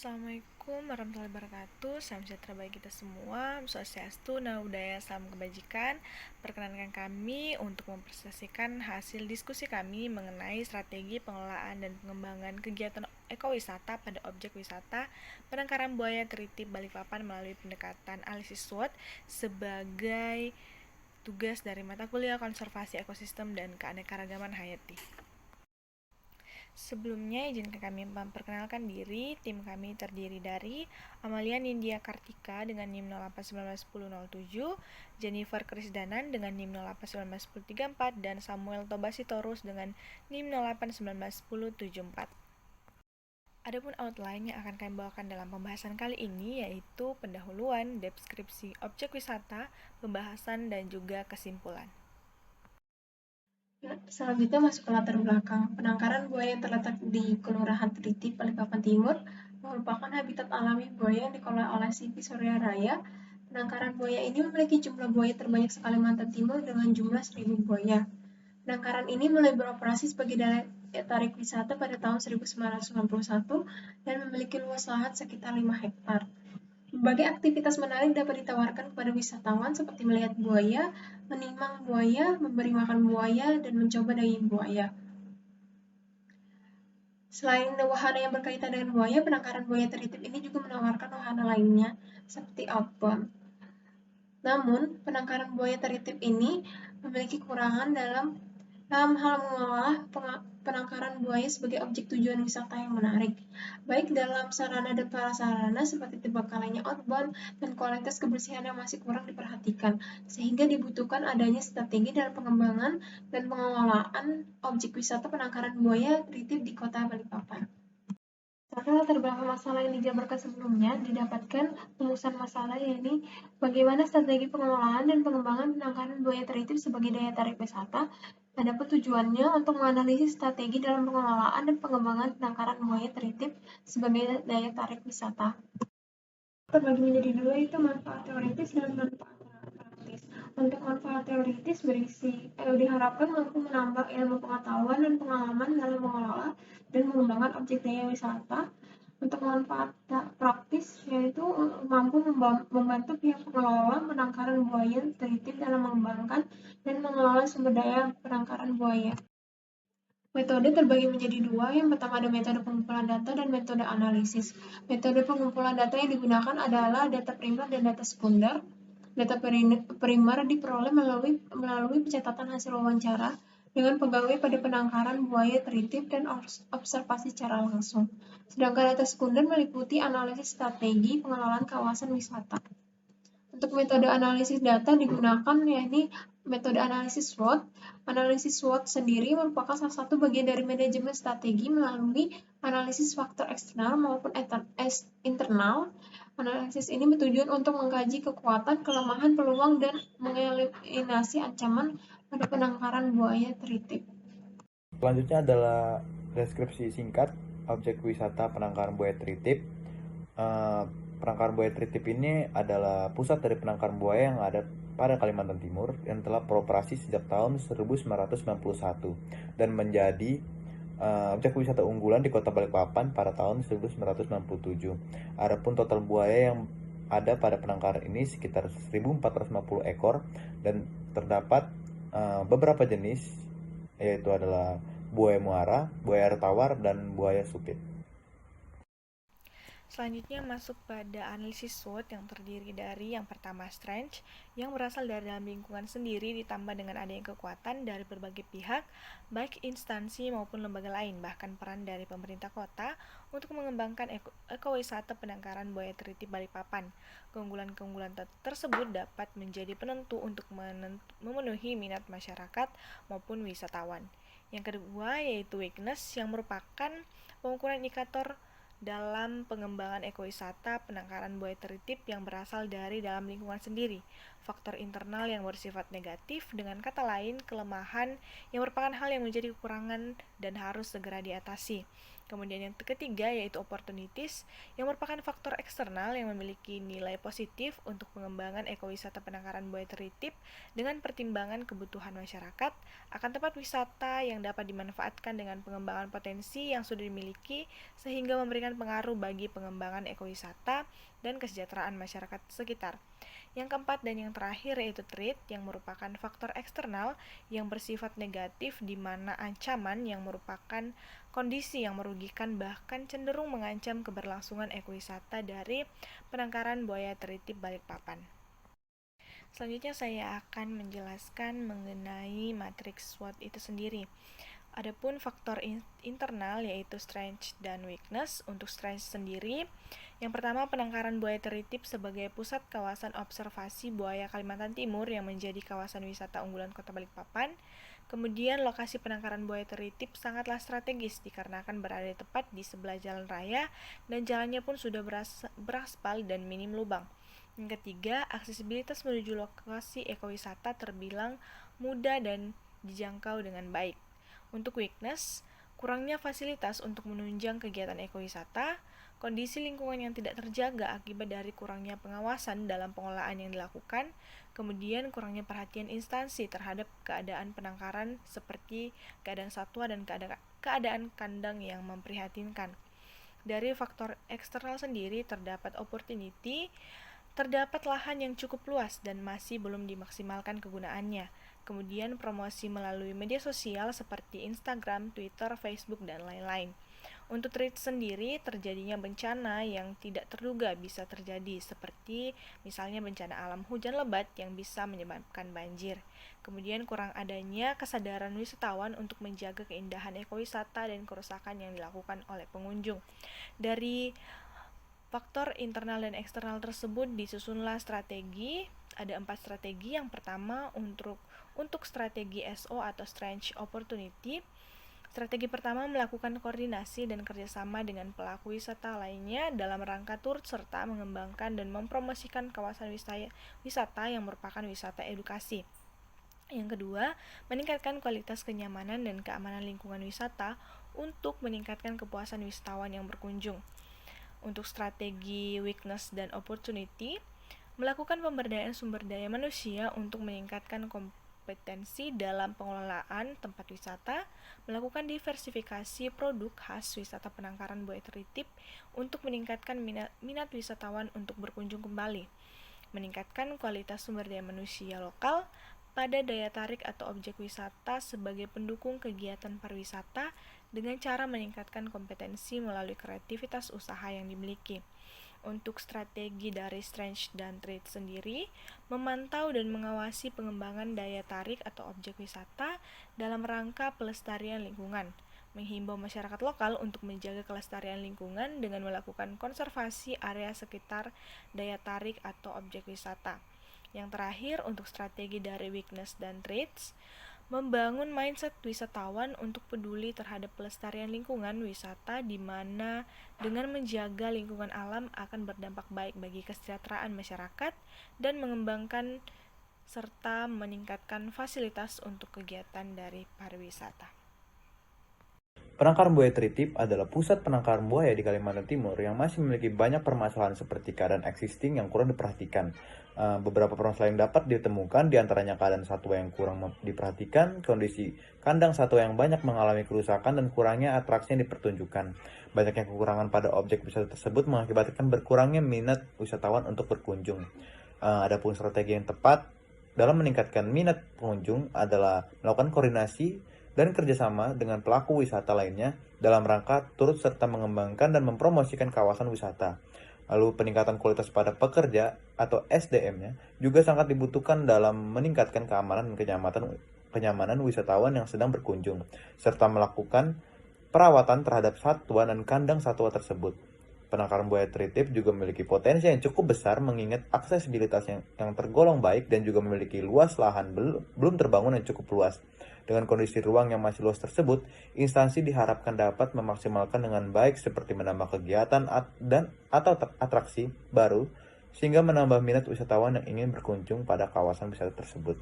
Assalamualaikum warahmatullahi wabarakatuh. Salam sejahtera bagi kita semua. Swastiastu, Namo Buddhaya, salam kebajikan. Perkenankan kami untuk mempresentasikan hasil diskusi kami mengenai strategi pengelolaan dan pengembangan kegiatan ekowisata pada objek wisata penangkaran buaya Tritip Balikpapan melalui pendekatan analisis SWOT sebagai tugas dari mata kuliah konservasi ekosistem dan keanekaragaman hayati. Sebelumnya, izinkan kami memperkenalkan diri. Tim kami terdiri dari Amalia Nindya Kartika dengan NIM 08191007, Jennifer Krisdanan dengan NIM 08191034, dan Samuel Tobasitorus dengan NIM 08191074. Adapun outline yang akan kami bawakan dalam pembahasan kali ini yaitu pendahuluan, deskripsi objek wisata, pembahasan, dan juga kesimpulan. Selanjutnya masuk ke latar belakang. Penangkaran buaya yang terletak di Kelurahan Tritip, Balikpapan Timur, merupakan habitat alami buaya yang dikelola oleh Sivi Surya Raya. Penangkaran buaya ini memiliki jumlah buaya terbanyak se-Kalimantan Timur dengan jumlah 1.000 buaya. Penangkaran ini mulai beroperasi sebagai daya tarik wisata pada tahun 1991 dan memiliki luas lahan sekitar 5 hektar. Berbagai aktivitas menarik dapat ditawarkan kepada wisatawan seperti melihat buaya, menimang buaya, memberi makan buaya, dan mencoba daging buaya. Selain wahana yang berkaitan dengan buaya, penangkaran buaya Tritip ini juga menawarkan wahana lainnya seperti outbound. Namun, penangkaran buaya Tritip ini memiliki kekurangan dalam hal mengolah penangkaran buaya sebagai objek tujuan wisata yang menarik, baik dalam sarana dan prasarana seperti terbengkalainya outbound dan kualitas kebersihan yang masih kurang diperhatikan, sehingga dibutuhkan adanya strategi dalam pengembangan dan pengelolaan objek wisata penangkaran buaya Tritip di Kota Balikpapan. Karena latar belakang masalah yang dijabarkan sebelumnya didapatkan rumusan masalah, yaitu bagaimana strategi pengelolaan dan pengembangan penangkaran buaya Tritip sebagai daya tarik wisata. Adapun tujuannya untuk menganalisis strategi dalam pengelolaan dan pengembangan penangkaran buaya Tritip sebagai daya tarik wisata. Terbagi menjadi dua, yaitu manfaat teoritis dan manfaat praktis. Untuk manfaat teoritis diharapkan mampu menambah ilmu pengetahuan dan pengalaman dalam mengelola dan mengembangkan objek daya wisata. Untuk manfaat praktis, yaitu mampu membantu pihak pengelola penangkaran buaya Tritip dalam mengembangkan dan mengelola sumber daya penangkaran buaya. Metode terbagi menjadi dua. Yang pertama ada metode pengumpulan data dan metode analisis. Metode pengumpulan data yang digunakan adalah data primer dan data sekunder. Data primer diperoleh melalui pencatatan hasil wawancara dengan pegawai pada penangkaran buaya Tritip dan observasi secara langsung. Sedangkan data sekunder meliputi analisis strategi pengelolaan kawasan wisata. Untuk metode analisis data digunakan yakni metode analisis SWOT. Analisis SWOT sendiri merupakan salah satu bagian dari manajemen strategi melalui analisis faktor eksternal maupun internal. Analisis ini bertujuan untuk mengkaji kekuatan, kelemahan, peluang, dan mengeliminasi ancaman pada penangkaran buaya Tritip. Selanjutnya adalah deskripsi singkat objek wisata penangkaran buaya Tritip. Penangkaran buaya Tritip ini adalah pusat dari penangkaran buaya yang ada pada Kalimantan Timur yang telah beroperasi sejak tahun 1991 dan menjadi objek wisata unggulan di Kota Balikpapan pada tahun 1997. Adapun total buaya yang ada pada penangkaran ini sekitar 1.450 ekor dan terdapat beberapa jenis, yaitu adalah buaya muara, buaya air tawar, dan buaya supit. Selanjutnya masuk pada analisis SWOT yang terdiri dari yang pertama strength, yang berasal dari dalam lingkungan sendiri ditambah dengan adanya kekuatan dari berbagai pihak, baik instansi maupun lembaga lain, bahkan peran dari pemerintah kota untuk mengembangkan ekowisata penangkaran buaya Tritip Balikpapan. Keunggulan-keunggulan tersebut dapat menjadi penentu untuk memenuhi minat masyarakat maupun wisatawan. Yang kedua yaitu weakness, yang merupakan pengukuran indikator dalam pengembangan ekowisata penangkaran buaya Tritip yang berasal dari dalam lingkungan sendiri. faktor internal yang bersifat negatif, dengan kata lain, kelemahan yang merupakan hal yang menjadi kekurangan dan harus segera diatasi. Kemudian yang ketiga yaitu opportunities, yang merupakan faktor eksternal yang memiliki nilai positif untuk pengembangan ekowisata penangkaran buaya teritip dengan pertimbangan kebutuhan masyarakat akan tempat wisata yang dapat dimanfaatkan dengan pengembangan potensi yang sudah dimiliki sehingga memberikan pengaruh bagi pengembangan ekowisata dan kesejahteraan masyarakat sekitar. Yang keempat dan yang terakhir yaitu threat, yang merupakan faktor eksternal yang bersifat negatif di mana ancaman yang merupakan kondisi yang merugikan bahkan cenderung mengancam keberlangsungan ekowisata dari penangkaran buaya teritip Balikpapan. Selanjutnya saya akan menjelaskan mengenai matriks SWOT itu sendiri. Adapun faktor internal yaitu strength dan weakness. Untuk strength sendiri, yang pertama penangkaran buaya teritip sebagai pusat kawasan observasi buaya Kalimantan Timur yang menjadi kawasan wisata unggulan Kota Balikpapan. Kemudian lokasi penangkaran buaya teritip sangatlah strategis dikarenakan berada tepat di sebelah jalan raya dan jalannya pun sudah beraspal dan minim lubang. Yang ketiga, aksesibilitas menuju lokasi ekowisata terbilang mudah dan dijangkau dengan baik. Untuk weakness, kurangnya fasilitas untuk menunjang kegiatan ekowisata, kondisi lingkungan yang tidak terjaga akibat dari kurangnya pengawasan dalam pengelolaan yang dilakukan, kemudian kurangnya perhatian instansi terhadap keadaan penangkaran seperti keadaan satwa dan keadaan kandang yang memprihatinkan. Dari faktor eksternal sendiri terdapat opportunity, terdapat lahan yang cukup luas dan masih belum dimaksimalkan kegunaannya. Kemudian promosi melalui media sosial seperti Instagram, Twitter, Facebook, dan lain-lain. Untuk threat sendiri, terjadinya bencana yang tidak terduga bisa terjadi, seperti misalnya bencana alam hujan lebat yang bisa menyebabkan banjir. Kemudian kurang adanya kesadaran wisatawan untuk menjaga keindahan ekowisata dan kerusakan yang dilakukan oleh pengunjung. Dari faktor internal dan eksternal tersebut disusunlah strategi. Ada 4 strategi. Yang pertama untuk strategi SO atau Strange Opportunity. Strategi pertama melakukan koordinasi dan kerjasama dengan pelaku wisata lainnya dalam rangka turut serta mengembangkan dan mempromosikan kawasan wisata yang merupakan wisata edukasi. Yang kedua, meningkatkan kualitas kenyamanan dan keamanan lingkungan wisata untuk meningkatkan kepuasan wisatawan yang berkunjung. Untuk strategi weakness dan opportunity, melakukan pemberdayaan sumber daya manusia untuk meningkatkan kompetensi dalam pengelolaan tempat wisata, melakukan diversifikasi produk khas wisata penangkaran buaya teritip untuk meningkatkan minat wisatawan untuk berkunjung kembali, meningkatkan kualitas sumber daya manusia lokal pada daya tarik atau objek wisata sebagai pendukung kegiatan pariwisata dengan cara meningkatkan kompetensi melalui kreativitas usaha yang dimiliki. Untuk strategi dari strength dan threat sendiri, memantau dan mengawasi pengembangan daya tarik atau objek wisata dalam rangka pelestarian lingkungan, menghimbau masyarakat lokal untuk menjaga kelestarian lingkungan dengan melakukan konservasi area sekitar daya tarik atau objek wisata. Yang terakhir, untuk strategi dari weakness dan threats, membangun mindset wisatawan untuk peduli terhadap pelestarian lingkungan wisata di mana dengan menjaga lingkungan alam akan berdampak baik bagi kesejahteraan masyarakat dan mengembangkan serta meningkatkan fasilitas untuk kegiatan dari pariwisata. Penangkaran buaya teritip adalah pusat penangkaran buaya di Kalimantan Timur yang masih memiliki banyak permasalahan seperti keadaan existing yang kurang diperhatikan. Beberapa permasalahan yang dapat ditemukan diantaranya keadaan satwa yang kurang diperhatikan, kondisi kandang satwa yang banyak mengalami kerusakan, dan kurangnya atraksi yang dipertunjukkan. Banyaknya kekurangan pada objek wisata tersebut mengakibatkan berkurangnya minat wisatawan untuk berkunjung. Adapun strategi yang tepat dalam meningkatkan minat pengunjung adalah melakukan koordinasi dan kerjasama dengan pelaku wisata lainnya dalam rangka turut serta mengembangkan dan mempromosikan kawasan wisata. Lalu peningkatan kualitas pada pekerja atau SDM-nya juga sangat dibutuhkan dalam meningkatkan keamanan dan kenyamanan wisatawan yang sedang berkunjung, serta melakukan perawatan terhadap satwa dan kandang satwa tersebut. Penangkaran buaya teritip juga memiliki potensi yang cukup besar mengingat aksesibilitas yang tergolong baik dan juga memiliki luas lahan belum terbangun yang cukup luas. Dengan kondisi ruang yang masih luas tersebut, instansi diharapkan dapat memaksimalkan dengan baik seperti menambah kegiatan atau atraksi baru sehingga menambah minat wisatawan yang ingin berkunjung pada kawasan wisata tersebut.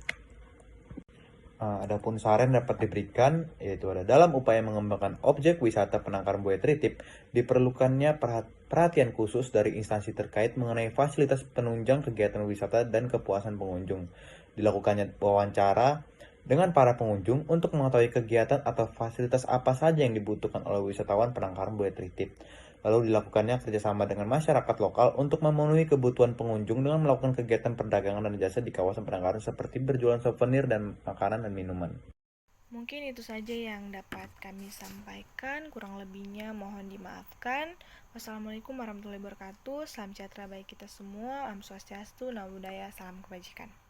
Adapun saran dapat diberikan, yaitu dalam upaya mengembangkan objek wisata penangkaran buaya tritip, diperlukannya perhatian khusus dari instansi terkait mengenai fasilitas penunjang kegiatan wisata dan kepuasan pengunjung. Dilakukannya wawancara dengan para pengunjung untuk mengetahui kegiatan atau fasilitas apa saja yang dibutuhkan oleh wisatawan penangkaran buaya tritip. Lalu dilakukannya kerjasama dengan masyarakat lokal untuk memenuhi kebutuhan pengunjung dengan melakukan kegiatan perdagangan dan jasa di kawasan penangkaran seperti berjualan souvenir dan makanan dan minuman. Mungkin itu saja yang dapat kami sampaikan, kurang lebihnya mohon dimaafkan. Wassalamualaikum warahmatullahi wabarakatuh. Salam sejahtera bagi kita semua. Am Swastiastu, Namo Buddhaya, salam kebajikan.